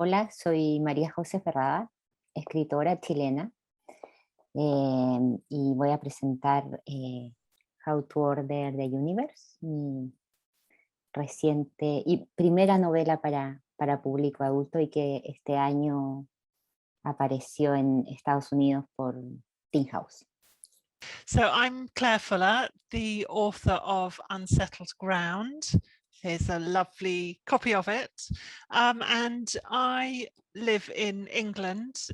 Hola, soy María José Ferrada, escritora chilena, y voy a presentar How to Order the Universe, mi reciente y primera novela para público adulto y que este año apareció en Estados Unidos por Tin House. So I'm Claire Fuller, the author of Unsettled Ground. Here's a lovely copy of it. And I live in England,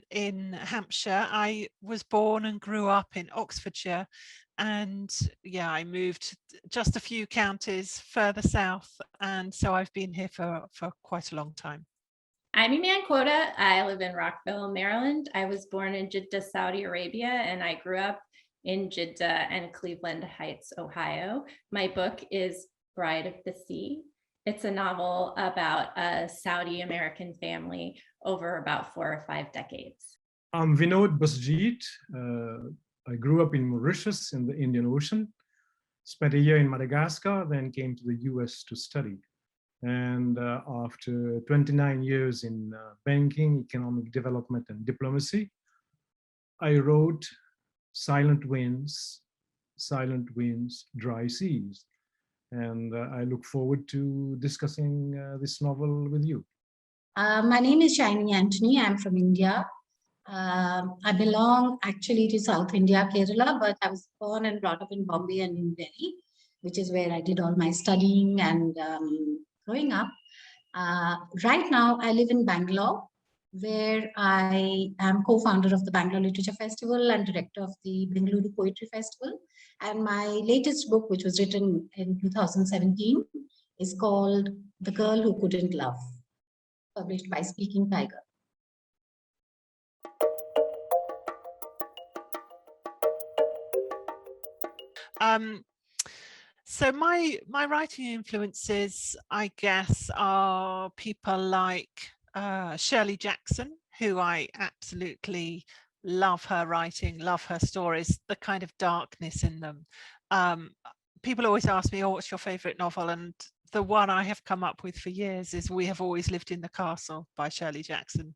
in Hampshire. I was born and grew up in Oxfordshire. And yeah, I moved just a few counties further south. And so I've been here for quite a long time. I'm Eman Quotah. I live in Rockville, Maryland. I was born in Jeddah, Saudi Arabia, and I grew up in Jeddah and Cleveland Heights, Ohio. My book is Bride of the Sea. It's a novel about a Saudi American family over about 4 or 5 decades. I'm Vinod, Busjeet. I grew up in Mauritius in the Indian Ocean, spent a year in Madagascar, then came to the US to study. And after 29 years in banking, economic development, and diplomacy, I wrote Silent Winds, Dry Seas. And I look forward to discussing this novel with you. My name is Shinie Antony. I'm from India. I belong actually to South India, Kerala, but I was born and brought up in Bombay and New Delhi, which is where I did all my studying and growing up. Right now, I live in Bangalore, where I am co-founder of the Bangalore Literature Festival and director of the Bengaluru Poetry Festival. And my latest book, which was written in 2017, is called The Girl Who Couldn't Love, published by Speaking Tiger. So my writing influences, I guess, are people like Shirley Jackson, who I absolutely love her writing, love her stories, the kind of darkness in them. People always ask me, oh, what's your favorite novel? And the one I have come up with for years is We Have Always Lived in the Castle by Shirley Jackson.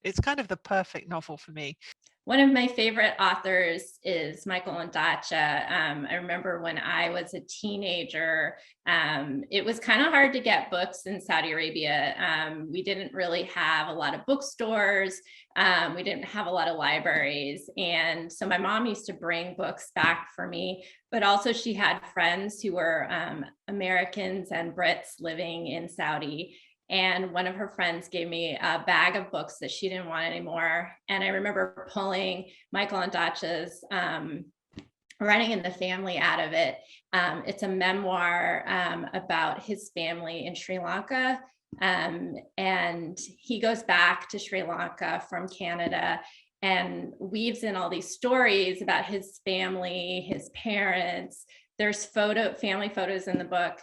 It's kind of the perfect novel for me. One of my favorite authors is Michael Ondaatje. I remember when I was a teenager, it was kind of hard to get books in Saudi Arabia. We didn't really have a lot of bookstores. We didn't have a lot of libraries. And so my mom used to bring books back for me, but also she had friends who were Americans and Brits living in Saudi. And one of her friends gave me a bag of books that she didn't want anymore. And I remember pulling Michael Ondaatje's Running in the Family out of it. It's a memoir about his family in Sri Lanka. And he goes back to Sri Lanka from Canada and weaves in all these stories about his family, his parents. There's family photos in the book.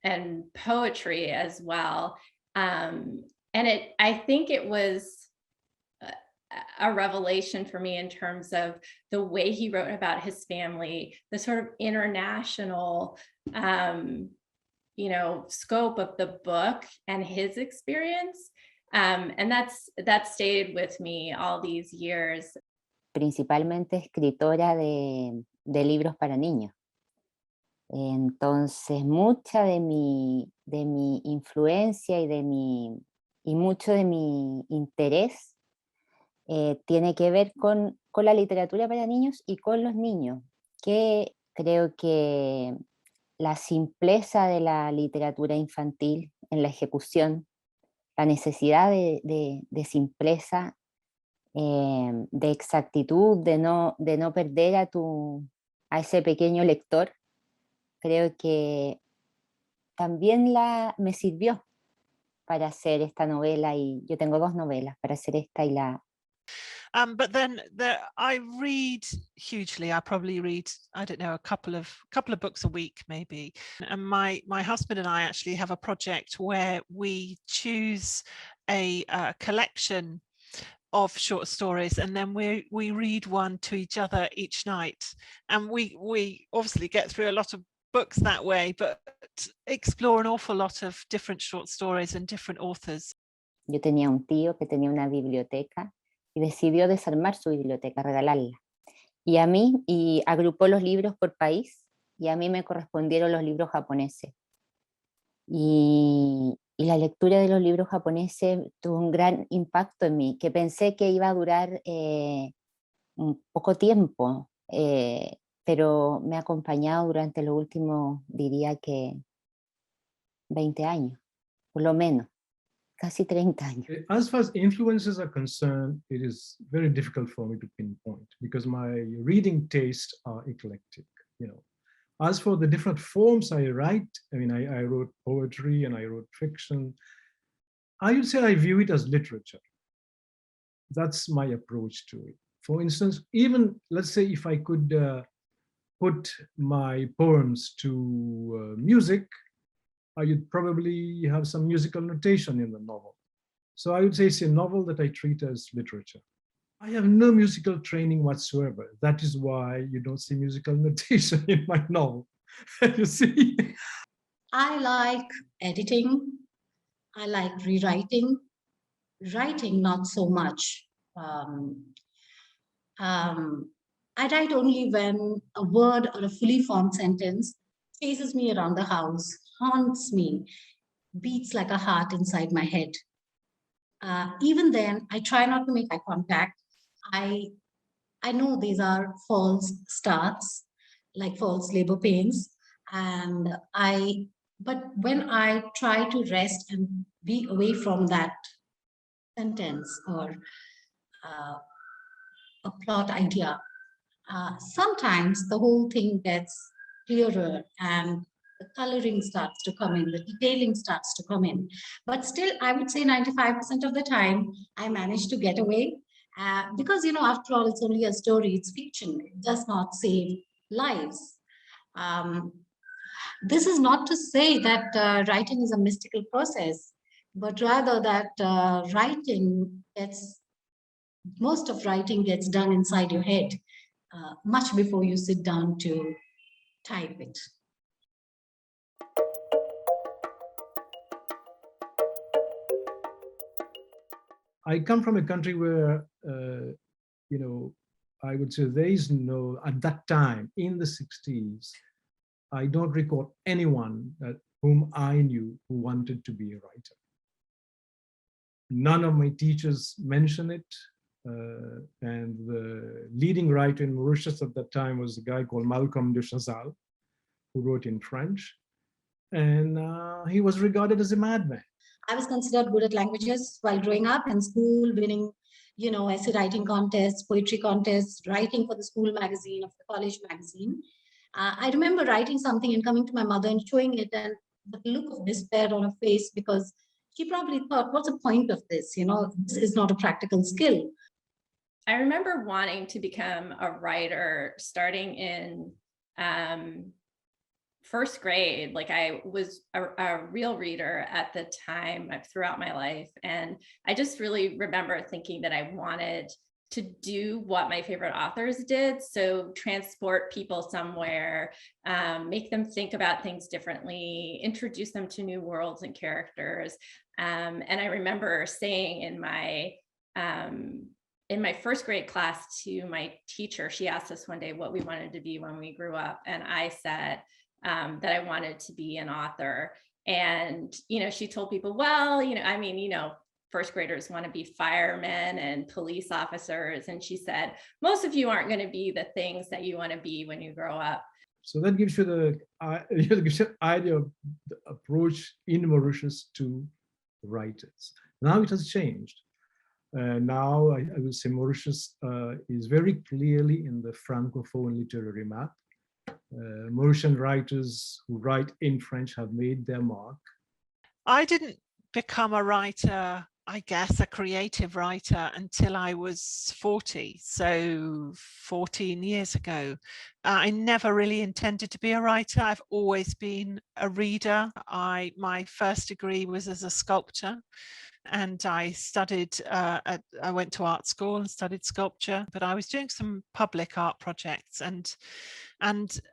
And poetry as well. And I think it was a revelation for me in terms of the way he wrote about his family, the sort of international, scope of the book and his experience. And that stayed with me all these years. Principalmente escritora de libros para niños. Entonces, mucha de mi influencia y mucho de mi interés tiene que ver con la literatura para niños y con los niños, que creo que la simpleza de la literatura infantil en la ejecución, la necesidad de simpleza, de exactitud, de no perder a ese pequeño lector, creo que también me sirvió para hacer esta novela, y yo tengo 2 novelas, para hacer esta y la... But then I read hugely. I probably read, I don't know, a couple of books a week maybe. And my husband and I actually have a project where we choose a collection of short stories, and then we read one to each other each night. And we obviously get through a lot of books that way, but explore an awful lot of different short stories and different authors. Yo tenía un tío que tenía una biblioteca y decidió desarmar su biblioteca, regalarla. Y agrupó los libros por país, y a mí me correspondieron los libros japoneses. Y la lectura de los libros japoneses tuvo un gran impacto en mí, que pensé que iba a durar un poco tiempo, pero me ha acompañado durante los últimos, diría que 20 años, por lo menos, casi 30 años. As far as influences are concerned, it is very difficult for me to pinpoint because my reading tastes are eclectic, you know. As for the different forms I write, I mean, I wrote poetry and I wrote fiction. I would say I view it as literature. That's my approach to it. For instance, even let's say if I could put my poems to music, I would probably have some musical notation in the novel. So I would say it's a novel that I treat as literature. I have no musical training whatsoever. That is why you don't see musical notation in my novel. You see? I like editing. I like rewriting. Writing, not so much. I write only when a word or a fully formed sentence chases me around the house, haunts me, beats like a heart inside my head. Even then, I try not to make eye contact. I know these are false starts, like false labor pains, but when I try to rest and be away from that sentence or a plot idea, sometimes the whole thing gets clearer and the coloring starts to come in, the detailing starts to come in. But still, I would say 95% of the time, I manage to get away because, after all, it's only a story, it's fiction. It does not save lives. This is not to say that writing is a mystical process, but rather that most of writing gets done inside your head much before you sit down to type it. I come from a country where, I would say there is no, at that time, in the 60s, I don't recall anyone whom I knew who wanted to be a writer. None of my teachers mention it. And the leading writer in Mauritius at that time was a guy called Malcolm de Chazal, who wrote in French. And he was regarded as a madman. I was considered good at languages while growing up in school, winning, essay writing contests, poetry contests, writing for the school magazine, of the college magazine. I remember writing something and coming to my mother and showing it, and the look of despair on her face, because she probably thought, what's the point of this? This is not a practical skill. I remember wanting to become a writer starting in first grade. Like, I was a real reader at the time throughout my life. And I just really remember thinking that I wanted to do what my favorite authors did. So transport people somewhere, make them think about things differently, introduce them to new worlds and characters. And I remember saying in my first grade class to my teacher, she asked us one day what we wanted to be when we grew up. And I said that I wanted to be an author. And, she told people, well, first graders want to be firemen and police officers. And she said, most of you aren't going to be the things that you want to be when you grow up. So that gives you the idea of the approach in Mauritius to writers. Now it has changed. Now I would say Mauritius is very clearly in the Francophone literary map. Mauritian writers who write in French have made their mark. I didn't become a writer, I guess, a creative writer, until I was 40, so 14 years ago. I never really intended to be a writer. I've always been a reader. My first degree was as a sculptor. and I studied, I went to art school and studied sculpture, but I was doing some public art projects. And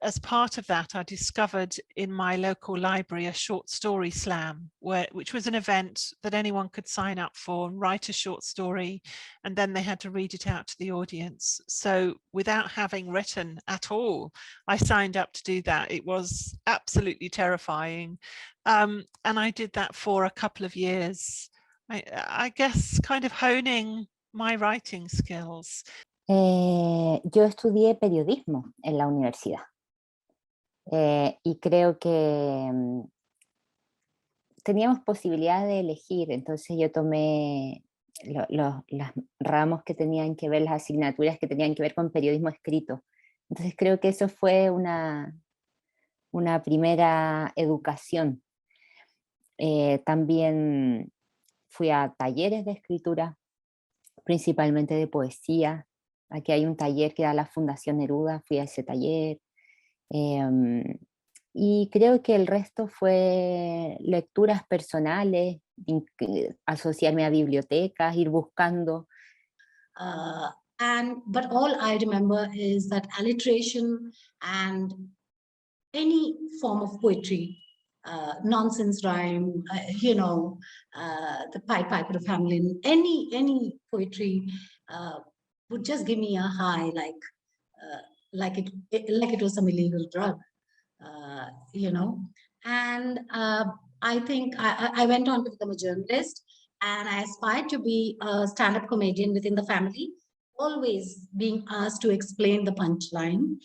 as part of that, I discovered in my local library a short story slam, which was an event that anyone could sign up for and write a short story, and then they had to read it out to the audience. So without having written at all, I signed up to do that. It was absolutely terrifying. And I did that for a couple of years, I guess kind of honing my writing skills. Yo estudié periodismo en la universidad y creo que teníamos posibilidad de elegir, entonces yo tomé los ramos que tenían que ver, las asignaturas que tenían que ver con periodismo escrito. Entonces creo que eso fue una primera educación. También fui a talleres de escritura, principalmente de poesía. Aquí hay un taller que da la Fundación Neruda, fui a ese taller. Y creo que el resto fue lecturas personales, asociarme a bibliotecas, ir buscando. But all I remember is that alliteration and any form of poetry, nonsense rhyme, the Pied Piper of Hamelin, any poetry would just give me a high, like it was some illegal drug, And I think I went on to become a journalist, and I aspired to be a stand-up comedian within the family, always being asked to explain the punchline.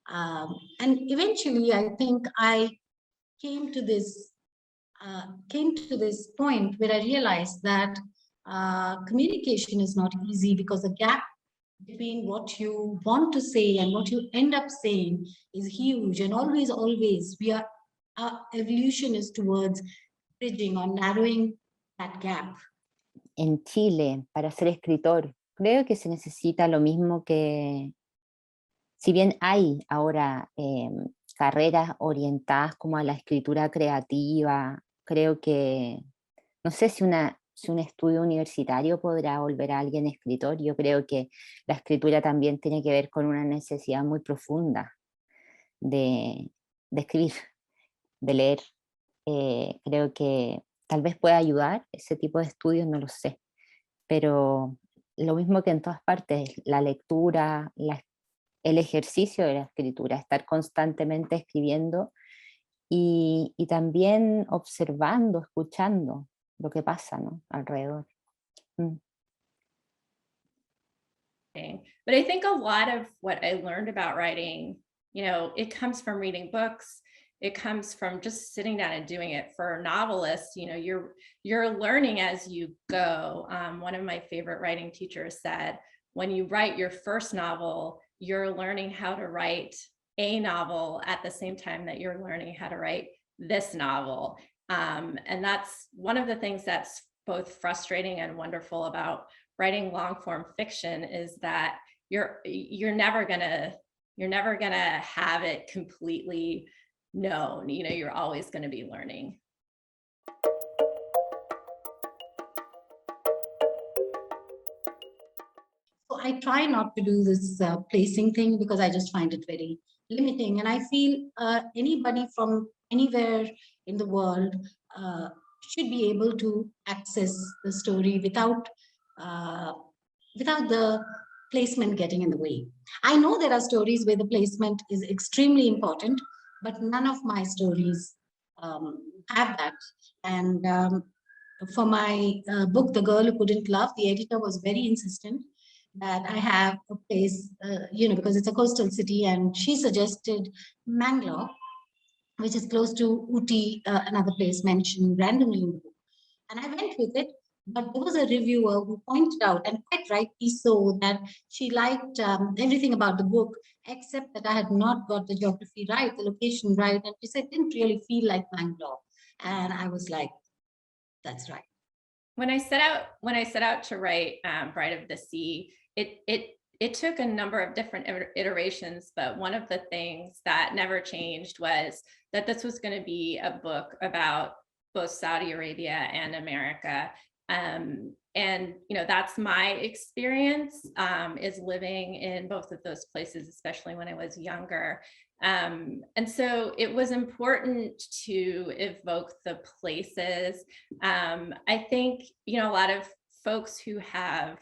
And eventually, I think I came to this point where I realized that communication is not easy, because the gap between what you want to say and what you end up saying is huge. And always, our evolution is towards bridging or narrowing that gap. En Chile, para ser escritor, creo que se necesita lo mismo que, si bien hay ahora carreras orientadas como a la escritura creativa, creo que, no sé si un estudio universitario podrá volver a alguien escritor. Yo creo que la escritura también tiene que ver con una necesidad muy profunda de escribir, de leer. Creo que tal vez pueda ayudar ese tipo de estudios, no lo sé. Pero lo mismo que en todas partes, la lectura, el ejercicio de la escritura, estar constantemente escribiendo y también observando, escuchando lo que pasa, ¿no? Alrededor. But I think a lot of what I learned about writing, it comes from reading books. It comes from just sitting down and doing it. For novelists, you're learning as you go. One of my favorite writing teachers said, when you write your first novel, you're learning how to write a novel at the same time that you're learning how to write this novel. And that's one of the things that's both frustrating and wonderful about writing long form fiction, is that you're never gonna have it completely known. You're always going to be learning. So I try not to do this placing thing, because I just find it very limiting. And I feel anybody from anywhere in the world should be able to access the story without the placement getting in the way. I know there are stories where the placement is extremely important, but none of my stories have that. And for my book, The Girl Who Couldn't Love, the editor was very insistent that I have a place, because it's a coastal city, and she suggested Mangalore, which is close to Uti, another place mentioned randomly in the book. And I went with it, but there was a reviewer who pointed out, and quite rightly so, that she liked everything about the book, except that I had not got the geography right, the location right, and she said it didn't really feel like Mangalore. And I was like, that's right. When I set out to write Bride of the Sea, it took a number of different iterations, but one of the things that never changed was that this was going to be a book about both Saudi Arabia and America. And, that's my experience, is living in both of those places, especially when I was younger. And so it was important to evoke the places. I think, a lot of folks who have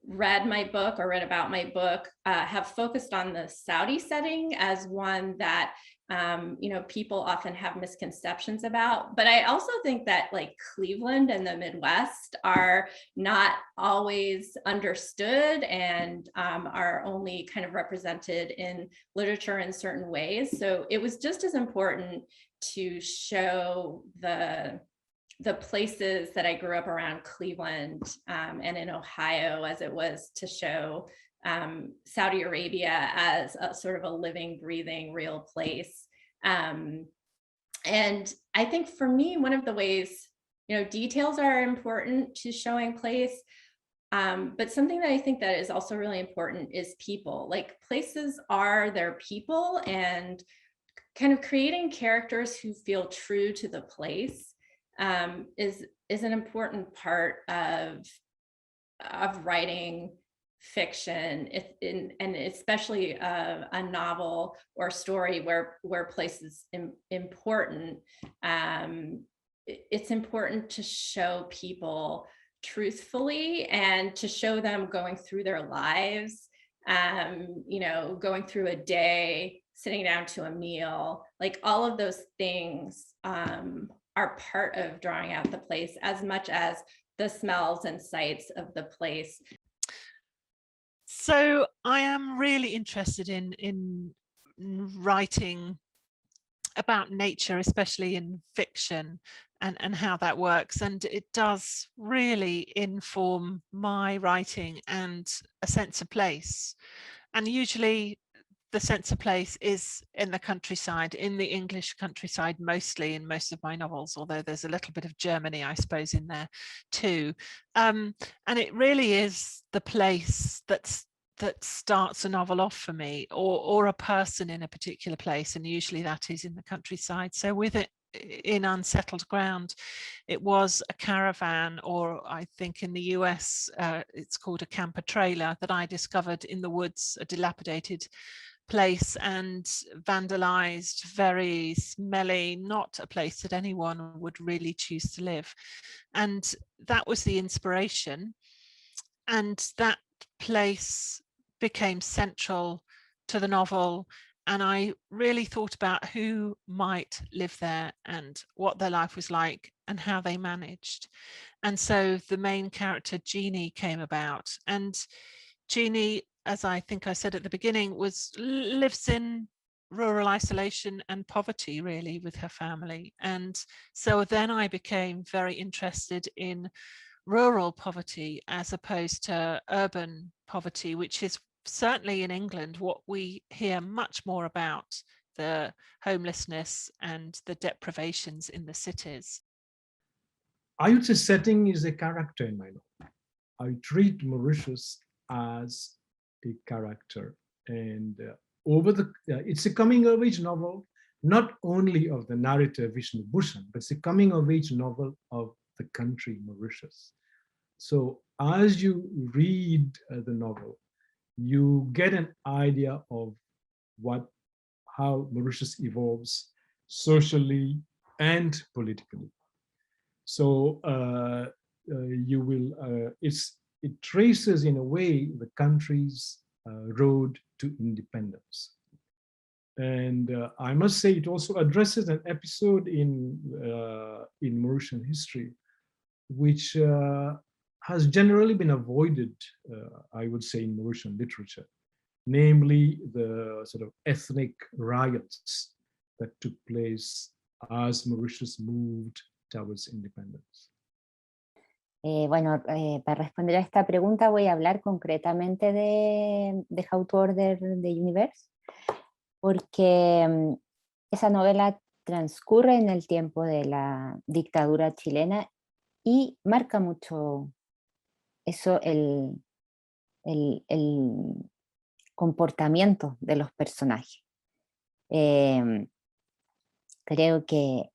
read my book or read about my book have focused on the Saudi setting as one that people often have misconceptions about. But I also think that like Cleveland and the Midwest are not always understood and are only kind of represented in literature in certain ways. So it was just as important to show the places that I grew up around Cleveland and in Ohio as it was to show Saudi Arabia as a sort of a living, breathing, real place. And I think for me, one of the ways, details are important to showing place. But something that I think that is also really important is people. Like places are their people, and kind of creating characters who feel true to the place is an important part of writing fiction, and especially a novel or story where place is important. It's important to show people truthfully and to show them going through their lives, going through a day, sitting down to a meal, like all of those things are part of drawing out the place as much as the smells and sights of the place. So I am really interested in writing about nature, especially in fiction, and how that works. And it does really inform my writing and a sense of place. And usually the sense of place is in the countryside, in the English countryside, mostly in most of my novels, although there's a little bit of Germany, I suppose, in there too. And it really is the place that starts a novel off for me, or a person in a particular place, and usually that is in the countryside. So with it, in Unsettled Ground, it was a caravan, or I think in the US it's called a camper trailer, that I discovered in the woods, a dilapidated place and vandalized, very smelly, not a place that anyone would really choose to live. And that was the inspiration, and that place became central to the novel. And I really thought about who might live there and what their life was like and how they managed. And so the main character, Shinie, came about. And Shinie, as I think I said at the beginning, lives in rural isolation and poverty, really, with her family. And so then I became very interested in rural poverty as opposed to urban poverty, which is certainly in England what we hear much more about, the homelessness and the deprivations in the cities. I would say setting is a character in my novel. I treat Mauritius as a character, and it's a coming of age novel, not only of the narrator Vishnu Bhushan, but it's a coming of age novel of the country Mauritius. So as you read the novel, you get an idea of how Mauritius evolves socially and politically. So it traces in a way the country's road to independence. And I must say it also addresses an episode in Mauritian history, which has generally been avoided, I would say, in Mauritian literature, namely the sort of ethnic riots that took place as Mauritius moved towards independence. Para responder a esta pregunta voy a hablar concretamente de How to Order the Universe, porque esa novela transcurre en el tiempo de la dictadura chilena y marca mucho eso, el comportamiento de los personajes. Creo que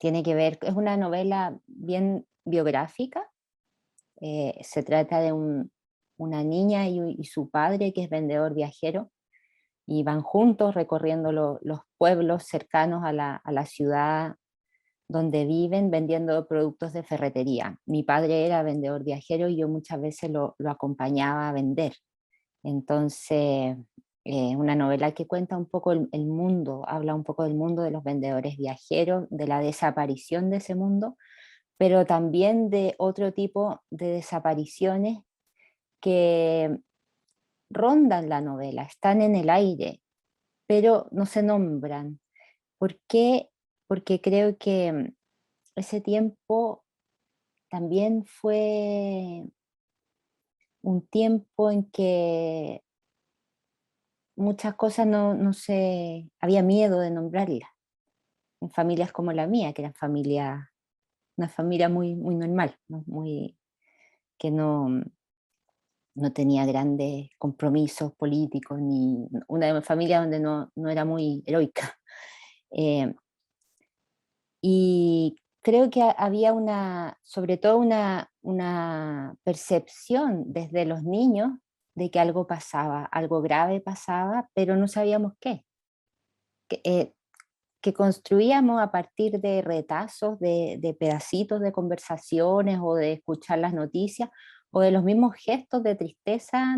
tiene que ver, es una novela bien biográfica. Se trata de una niña y su padre, que es vendedor viajero, y van juntos recorriendo los pueblos cercanos a la ciudad donde viven, vendiendo productos de ferretería. Mi padre era vendedor viajero y yo muchas veces lo acompañaba a vender. Entonces, una novela que cuenta un poco el mundo, habla un poco del mundo de los vendedores viajeros, de la desaparición de ese mundo, pero también de otro tipo de desapariciones que rondan la novela, están en el aire, pero no se nombran. ¿Por qué? Porque creo que ese tiempo también fue un tiempo en que muchas cosas no se, había miedo de nombrarlas, en familias como la mía, que eran una familia muy normal, ¿no? Muy, que no tenía grandes compromisos políticos, ni una familia donde no era muy heroica. Y creo que había sobre todo una percepción desde los niños de que algo pasaba, algo grave pasaba, pero no sabíamos qué. Que construíamos a partir de retazos, de pedacitos de conversaciones o de escuchar las noticias o de los mismos gestos de tristeza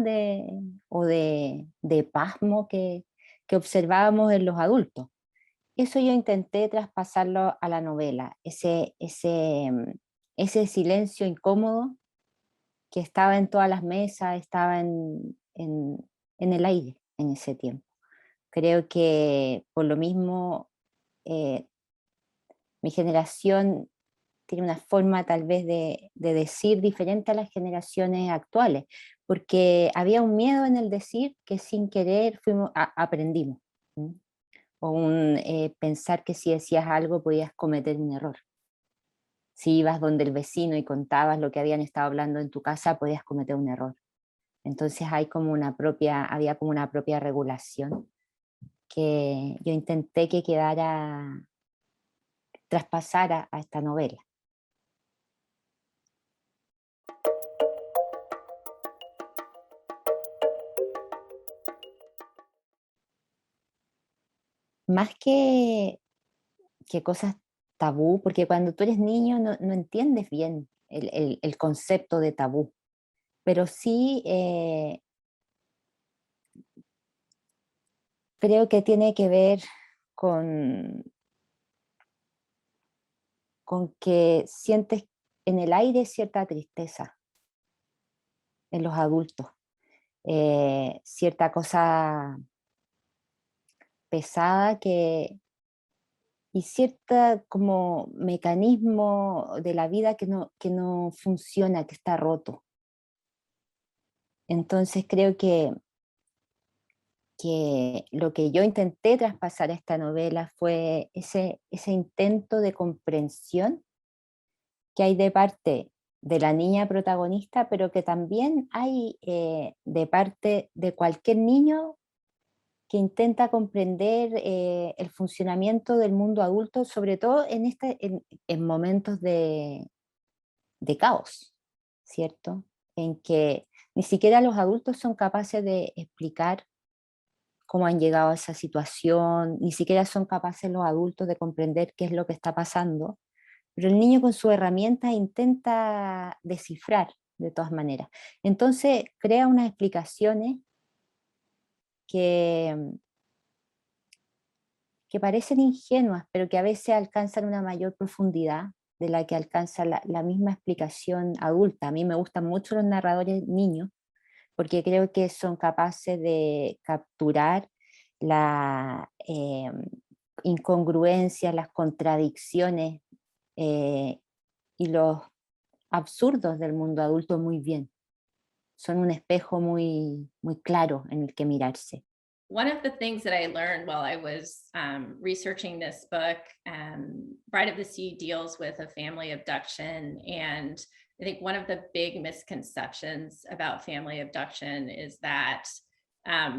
o de pasmo que observábamos en los adultos. Eso yo intenté traspasarlo a la novela, ese silencio incómodo que estaba en todas las mesas, estaba en el aire en ese tiempo. Creo que por lo mismo mi generación tiene una forma tal vez de decir diferente a las generaciones actuales, porque había un miedo en el decir que sin querer aprendimos. ¿Sí? O pensar que si decías algo podías cometer un error. Si ibas donde el vecino y contabas lo que habían estado hablando en tu casa, podías cometer un error. Entonces había como una propia regulación que yo intenté que traspasara a esta novela. Más que cosas tabú, porque cuando tú eres niño no entiendes bien el concepto de tabú, pero sí creo que tiene que ver con que sientes en el aire cierta tristeza en los adultos, cierta cosa pesada y cierta como mecanismo de la vida que no funciona, que está roto. Entonces creo que lo que yo intenté traspasar a esta novela fue ese intento de comprensión que hay de parte de la niña protagonista, pero que también hay de parte de cualquier niño que intenta comprender el funcionamiento del mundo adulto, sobre todo en momentos de caos, ¿cierto? En que ni siquiera los adultos son capaces de explicar cómo han llegado a esa situación, ni siquiera son capaces los adultos de comprender qué es lo que está pasando, pero el niño con sus herramientas intenta descifrar de todas maneras. Entonces crea unas explicaciones que parecen ingenuas, pero que a veces alcanzan una mayor profundidad de la que alcanza la misma explicación adulta. A mí me gustan mucho los narradores niños, porque creo que son capaces de capturar la incongruencias, las contradicciones y los absurdos del mundo adulto muy bien. Son un espejo muy claro en el que mirarse. One of the things that I learned while I was researching this book, Bride of the Sea deals with a family abduction. And I think one of the big misconceptions about family abduction is that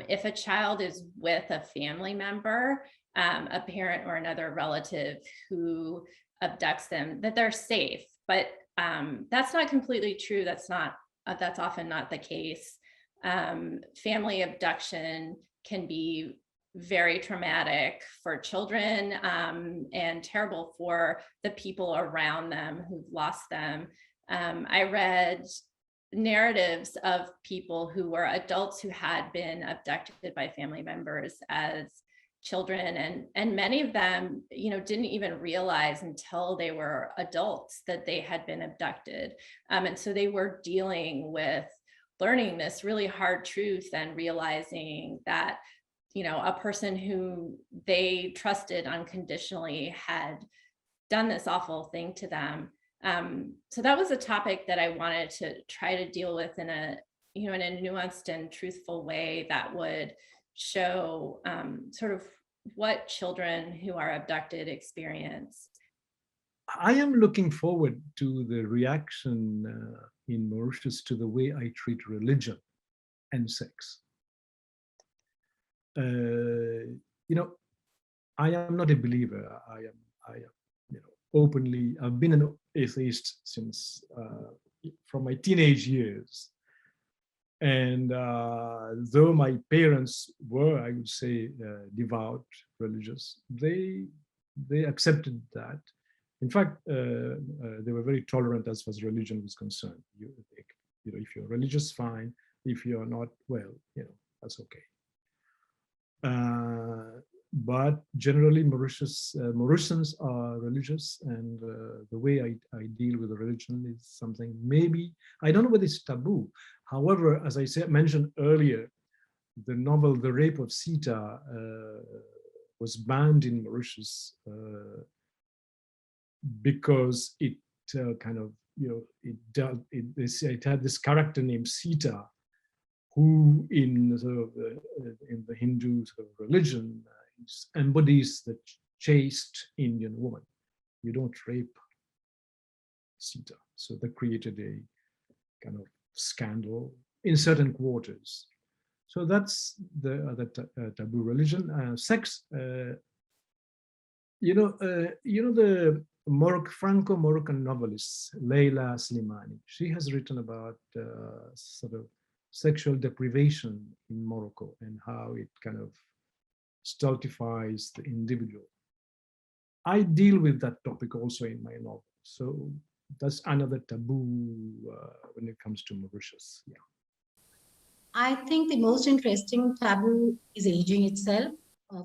if a child is with a family member, a parent or another relative who abducts them, that they're safe. But that's not completely true. That's often not the case. Family abduction can be very traumatic for children, and terrible for the people around them who've lost them. I read narratives of people who were adults who had been abducted by family members as children, and many of them, didn't even realize until they were adults that they had been abducted. And so they were dealing with learning this really hard truth and realizing that a person who they trusted unconditionally had done this awful thing to them. So that was a topic that I wanted to try to deal with in a nuanced and truthful way that would show sort of what children who are abducted experience. I am looking forward to the reaction in Mauritius to the way I treat religion and sex. I am not a believer. I am openly, I've been an atheist since from my teenage years. And though my parents were, I would say, devout, religious, they accepted that. In fact, they were very tolerant as far as religion was concerned. If you're religious, fine. If you're not, well, that's okay. But generally, Mauritians are religious, and the way I deal with the religion is something maybe, I don't know whether it's taboo. However, as I mentioned earlier, the novel The Rape of Sita was banned in Mauritius because it kind of, it had this character named Sita, who in the Hindu sort of religion embodies the chaste Indian woman. You don't rape Sita. So that created a kind of scandal in certain quarters. So that's the taboo religion. Sex, the Franco-Moroccan novelist Leila Slimani, she has written about sort of sexual deprivation in Morocco and how it kind of stultifies the individual. I deal with that topic also in my novel. So that's another taboo when it comes to Mauritius. Yeah. I think the most interesting taboo is aging itself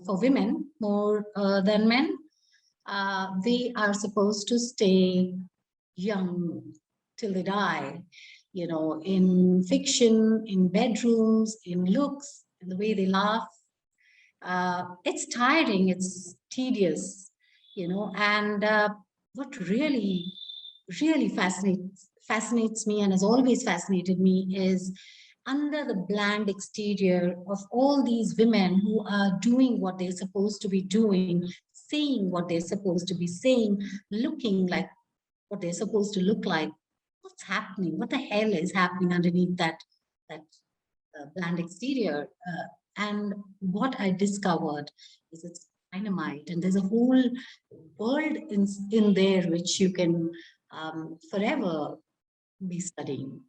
for women more than men. They are supposed to stay young till they die, in fiction, in bedrooms, in looks, in the way they laugh. It's tiring, it's tedious, and what really fascinates me and has always fascinated me is under the bland exterior of all these women who are doing what they're supposed to be doing, saying what they're supposed to be saying, looking like what they're supposed to look like. What's happening? What the hell is happening underneath that bland exterior? And what I discovered is it's dynamite, and there's a whole world in there which you can forever be studying.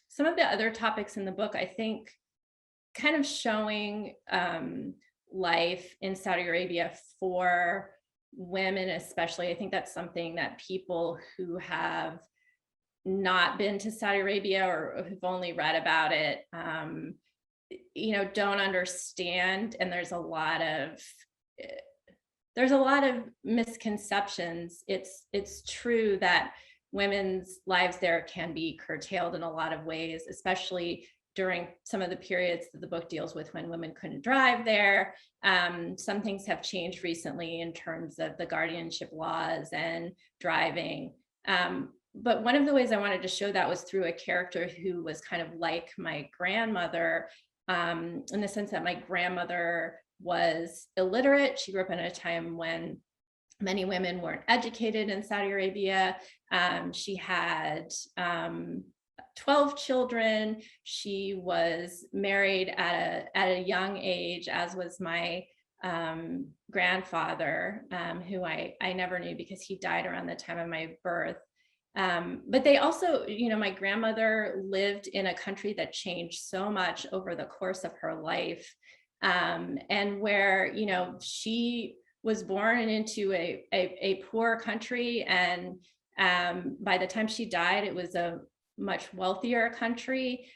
Some of the other topics in the book, I think, kind of showing life in Saudi Arabia for women especially. I think that's something that people who have not been to Saudi Arabia or who've only read about it, don't understand. And there's a lot of misconceptions. It's true that women's lives there can be curtailed in a lot of ways, especially during some of the periods that the book deals with when women couldn't drive there. Some things have changed recently in terms of the guardianship laws and driving. But one of the ways I wanted to show that was through a character who was kind of like my grandmother, in the sense that my grandmother was illiterate. She grew up in a time when many women weren't educated in Saudi Arabia. She had 12 children. She was married at a young age, as was my grandfather, who I never knew because he died around the time of my birth. But they also, you know, my grandmother lived in a country that changed so much over the course of her life, and where, you know, she was born into a poor country, and by the time she died, it was a much wealthier country.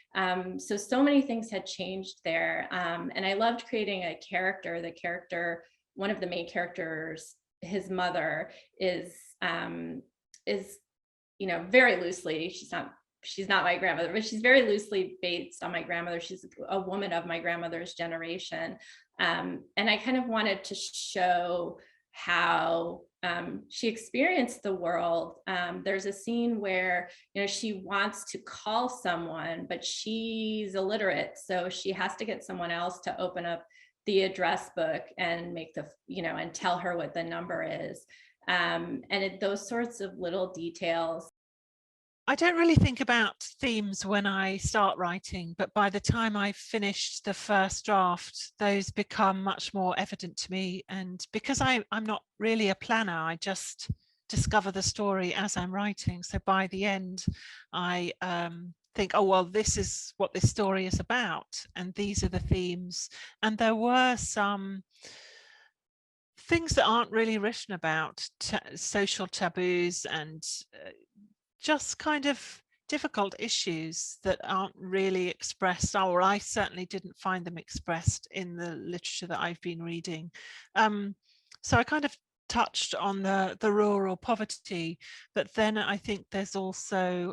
So many things had changed there. And I loved creating a character. The character, one of the main characters, his mother is, you know, very loosely, she's not my grandmother, but she's very loosely based on my grandmother. She's a woman of my grandmother's generation. And I kind of wanted to show how she experienced the world. There's a scene where, you know, she wants to call someone, but she's illiterate. So she has to get someone else to open up the address book and make the, you know, and tell her what the number is. Those sorts of little details. I don't really think about themes when I start writing, but by the time I've finished the first draft, those become much more evident to me. And because I'm not really a planner, I just discover the story as I'm writing. So by the end, I think, oh, well, this is what this story is about, and these are the themes. And there were some things that aren't really written about, social taboos and just kind of difficult issues that aren't really expressed, or I certainly didn't find them expressed in the literature that I've been reading. So I kind of touched on the rural poverty, but then I think there's also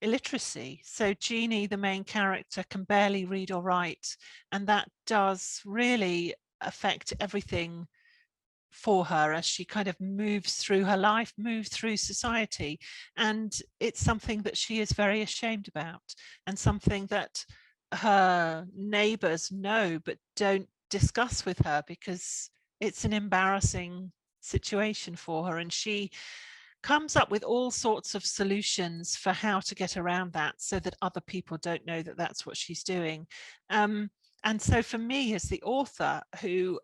illiteracy. So Shinie, the main character, can barely read or write, and that does really affect everything for her as she kind of moves through her life, moves through society. And it's something that she is very ashamed about, and something that her neighbors know but don't discuss with her because it's an embarrassing situation for her. And she comes up with all sorts of solutions for how to get around that so that other people don't know that that's what she's doing. And so for me as the author, who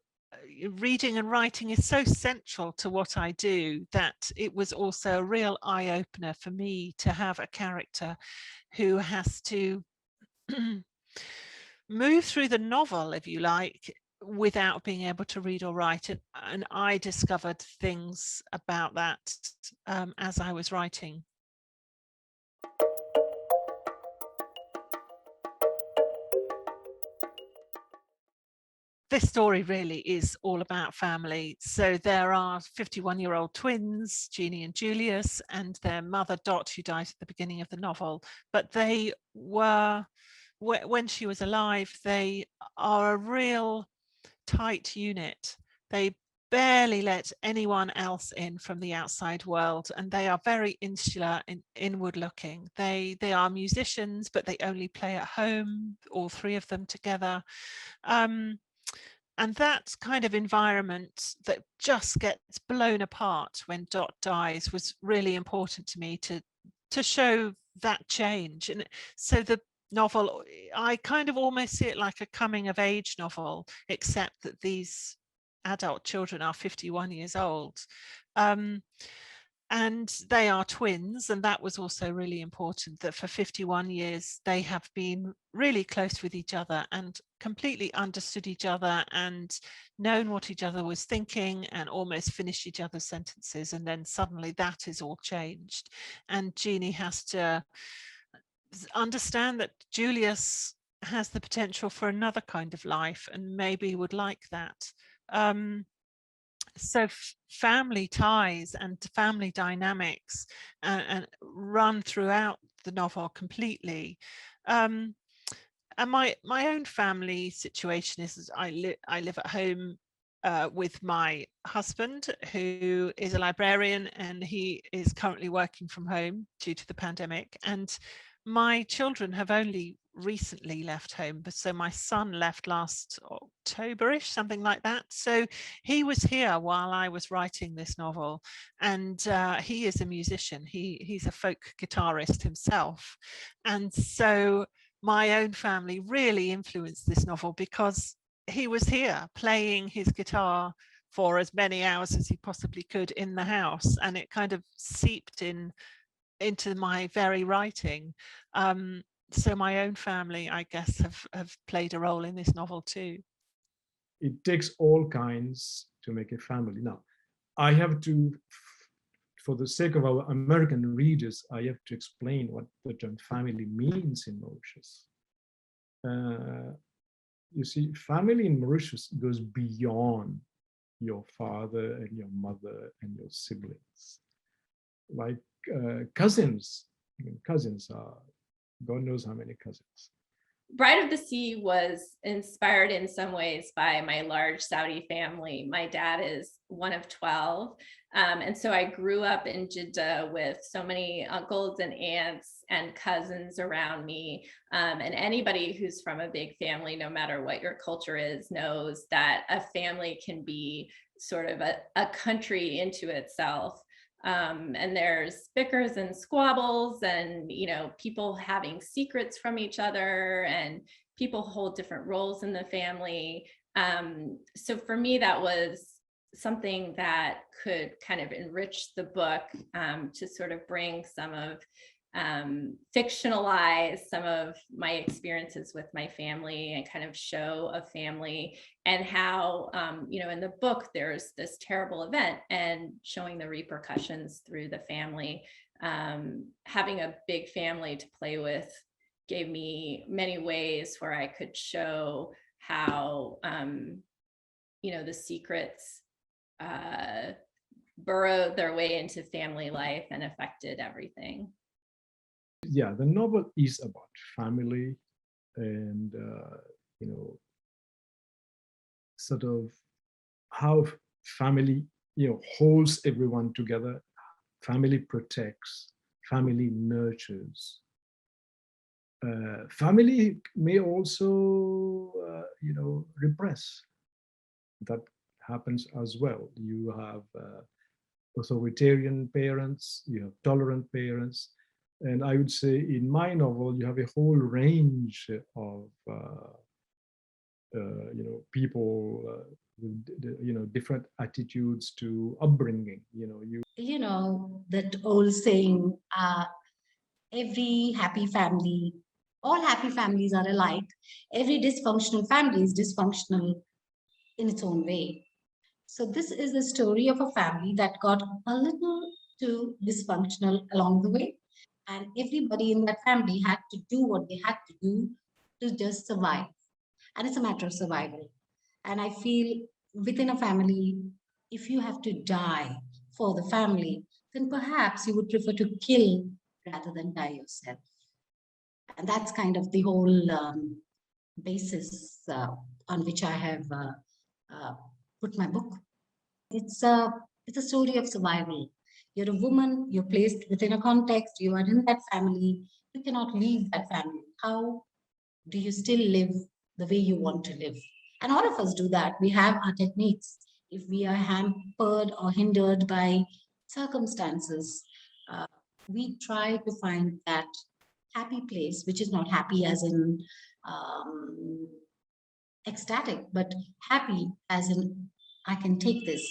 reading and writing is so central to what I do, that it was also a real eye-opener for me to have a character who has to move through the novel, if you like, without being able to read or write. And I discovered things about that as I was writing. This story really is all about family. So there are 51-year-old twins, Shinie and Julius, and their mother Dot, who died at the beginning of the novel. But they were, when she was alive, they are a real tight unit. They barely let anyone else in from the outside world, and they are very insular and inward looking. They are musicians, but they only play at home, all three of them together. And that kind of environment that just gets blown apart when Dot dies was really important to me to show that change. And so the novel, I kind of almost see it like a coming of age novel, except that these adult children are 51 years old. And they are twins, and that was also really important, that for 51 years they have been really close with each other and completely understood each other and known what each other was thinking and almost finished each other's sentences. And then suddenly that is all changed, and Shinie has to understand that Julius has the potential for another kind of life and maybe would like that. So family ties and family dynamics and run throughout the novel completely. And my own family situation is I live at home with my husband, who is a librarian, and he is currently working from home due to the pandemic. And my children have only recently left home, but so my son left last October-ish, something like that. So he was here while I was writing this novel, and he is a musician. He's a folk guitarist himself, and so my own family really influenced this novel because he was here playing his guitar for as many hours as he possibly could in the house, and it kind of seeped into my very writing. So my own family, I guess, have played a role in this novel too. It takes all kinds to make a family. Now, I have to, for the sake of our American readers, I have to explain what the term family means in Mauritius. You see, family in Mauritius goes beyond your father and your mother and your siblings. Like cousins, I mean, cousins are, God knows how many cousins. Bride of the Sea was inspired in some ways by my large Saudi family. My dad is one of 12. And so I grew up in Jeddah with so many uncles and aunts and cousins around me. And anybody who's from a big family, no matter what your culture is, knows that a family can be sort of a country into itself. And there's bickers and squabbles and, you know, people having secrets from each other, and people hold different roles in the family. So for me, that was something that could kind of enrich the book, to sort of bring some of, fictionalize some of my experiences with my family and kind of show a family, and how, you know, in the book, there's this terrible event and showing the repercussions through the family. Having a big family to play with gave me many ways where I could show how, you know, the secrets burrowed their way into family life and affected everything. Yeah, the novel is about family and, you know, sort of how family, you know, holds everyone together. Family protects, family nurtures. Family may also, you know, repress. That happens as well. You have authoritarian parents, you have tolerant parents. And I would say in my novel, you have a whole range of, you know, people with, you know, different attitudes to upbringing. You know, that old saying, every happy family, all happy families are alike. Every dysfunctional family is dysfunctional in its own way. So this is the story of a family that got a little too dysfunctional along the way. And everybody in that family had to do what they had to do to just survive. And it's a matter of survival. And I feel within a family, if you have to die for the family, then perhaps you would prefer to kill rather than die yourself. And that's kind of the whole basis on which I have put my book. It's a story of survival. You're a woman, you're placed within a context, you are in that family, you cannot leave that family. How do you still live the way you want to live? And all of us do that. We have our techniques. If we are hampered or hindered by circumstances, we try to find that happy place, which is not happy as in ecstatic, but happy as in I can take this,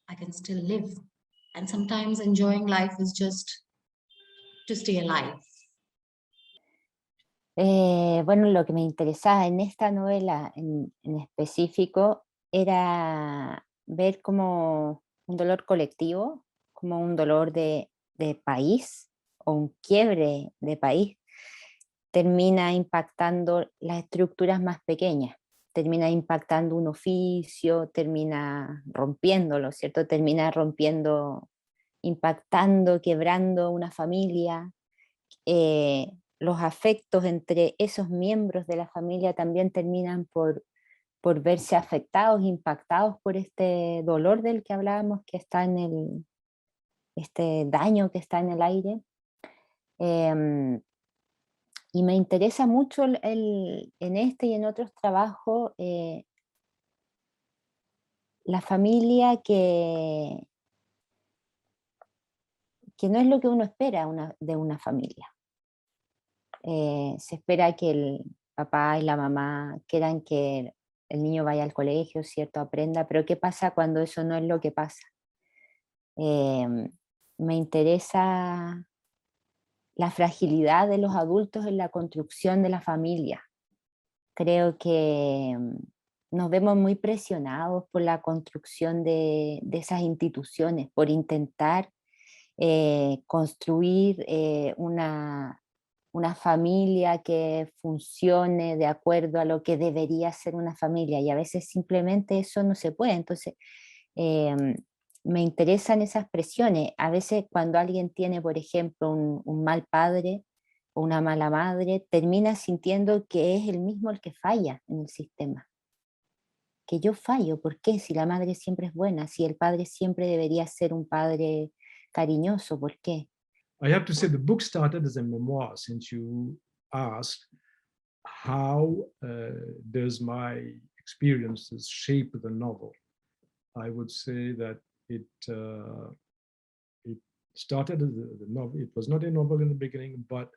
I can still live. And sometimes enjoying life is just to stay alive. Bueno, lo que me interesaba en esta novela en específico era ver como un dolor colectivo, como un dolor de país o un quiebre de país, termina impactando las estructuras más pequeñas, termina impactando un oficio, termina rompiéndolo, ¿cierto? Termina rompiendo, impactando, quebrando una familia. Los afectos entre esos miembros de la familia también terminan por verse afectados, impactados por este dolor del que hablábamos, que está en este daño que está en el aire. Y me interesa mucho en este y en otros trabajos la familia que no es lo que uno espera de una familia. Se espera que el papá y la mamá quieran que el niño vaya al colegio, ¿cierto? Aprenda, pero ¿qué pasa cuando eso no es lo que pasa? Me interesa la fragilidad de los adultos en la construcción de la familia. Creo que nos vemos muy presionados por la construcción de esas instituciones, por intentar construir una familia que funcione de acuerdo a lo que debería ser una familia, y a veces simplemente eso no se puede. Entonces, me interesan esas presiones. A veces cuando alguien tiene, por ejemplo, un mal padre o una mala madre, termina sintiendo que es el mismo el que falla en el sistema. Que yo fallo, ¿por qué? Si la madre siempre es buena, si el padre siempre debería ser un padre cariñoso, ¿por qué? I have to say the book started as a memoir, since you asked how does my experiences shape the novel. I would say that it started as a novel. It was not a novel in the beginning, but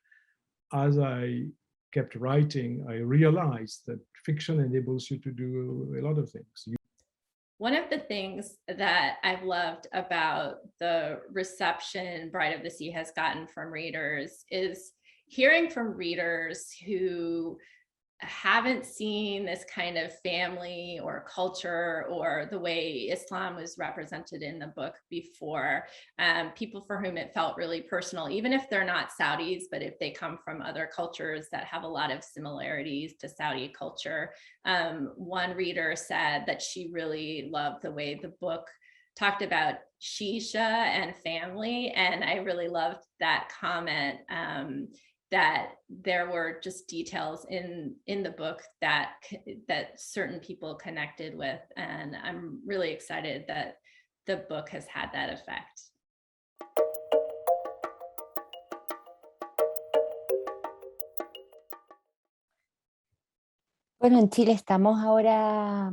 as I kept writing, I realized that fiction enables you to do a lot of things. One of the things that I've loved about the reception Bride of the Sea has gotten from readers is hearing from readers who haven't seen this kind of family or culture or the way Islam was represented in the book before. People for whom it felt really personal, even if they're not Saudis, but if they come from other cultures that have a lot of similarities to Saudi culture. One reader said that she really loved the way the book talked about shisha and family, and I really loved that comment. That there were just details in the book that certain people connected with, and I'm really excited that the book has had that effect. Bueno, en Chile estamos ahora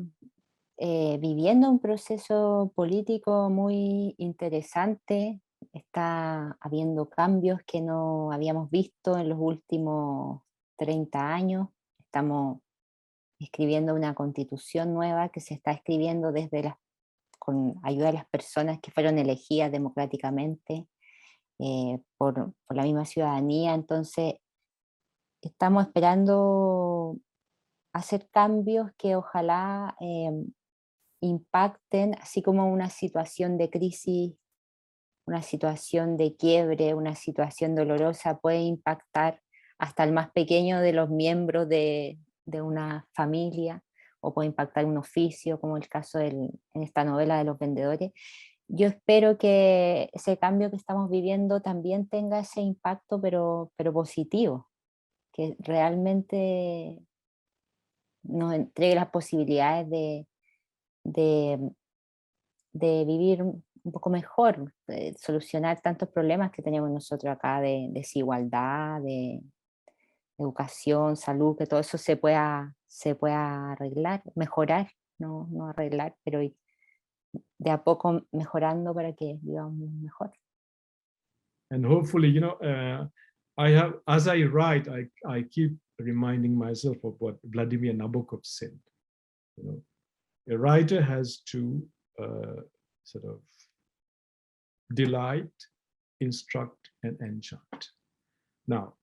viviendo un proceso político muy interesante. Está habiendo cambios que no habíamos visto en los últimos 30 años. Estamos escribiendo una constitución nueva que se está escribiendo con ayuda de las personas que fueron elegidas democráticamente por la misma ciudadanía. Entonces, estamos esperando hacer cambios que ojalá impacten, así como una situación de crisis, una situación de quiebre, una situación dolorosa puede impactar hasta el más pequeño de los miembros de una familia, o puede impactar un oficio, como el caso en esta novela de los vendedores. Yo espero que ese cambio que estamos viviendo también tenga ese impacto, pero positivo, que realmente nos entregue las posibilidades de vivir un poco mejor, de solucionar tantos problemas que tenemos nosotros acá de desigualdad, de educación, salud, que todo eso se pueda arreglar, mejorar, no arreglar, pero de a poco mejorando para que vivamos mejor. And hopefully, as I write, I keep reminding myself of what Vladimir Nabokov said. A writer has to sort of delight, instruct, and enchant. Now,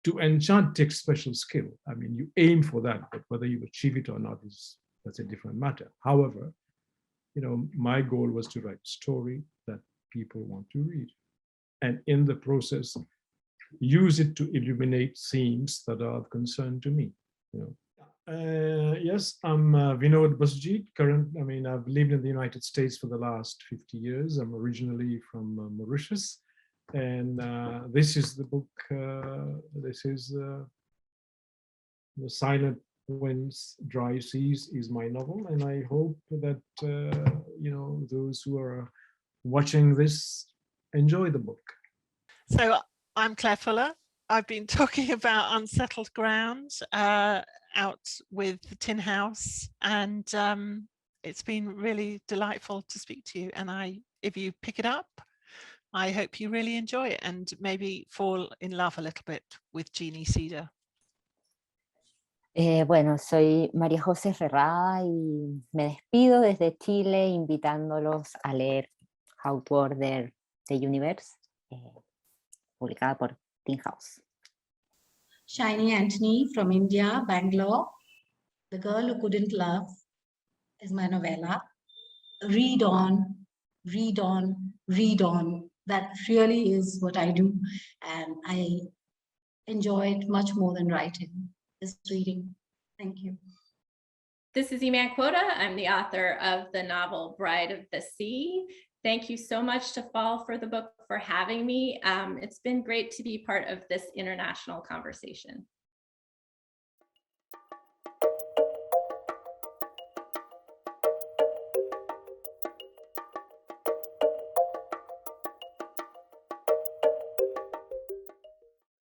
to enchant takes special skill. I mean, you aim for that, but whether you achieve it or not that's a different matter. However, my goal was to write a story that people want to read, and in the process, use it to illuminate themes that are of concern to me. Yes, I'm Vinod Busjeet. I've lived in the United States for the last 50 years. I'm originally from Mauritius, and this is the book. This is The Silent Winds, Dry Seas is my novel, and I hope that those who are watching this enjoy the book. So I'm Claire Fuller. I've been talking about Unsettled Ground out with the Tin House, and it's been really delightful to speak to you. And if you pick it up, I hope you really enjoy it and maybe fall in love a little bit with Jeannie Cedar. Bueno, soy María José Ferrada y me despido desde Chile invitándolos a leer How to Order the Universe, publicada por Tin House. Shinie Antony from India, Bangalore. The Girl Who Couldn't Love is my novella. Read on, read on, read on. That really is what I do. And I enjoy it much more than writing, just reading. Thank you. This is Eman Quotah. I'm the author of the novel Bride of the Sea. Thank you so much to Fall for the book for having me. It's been great to be part of this international conversation.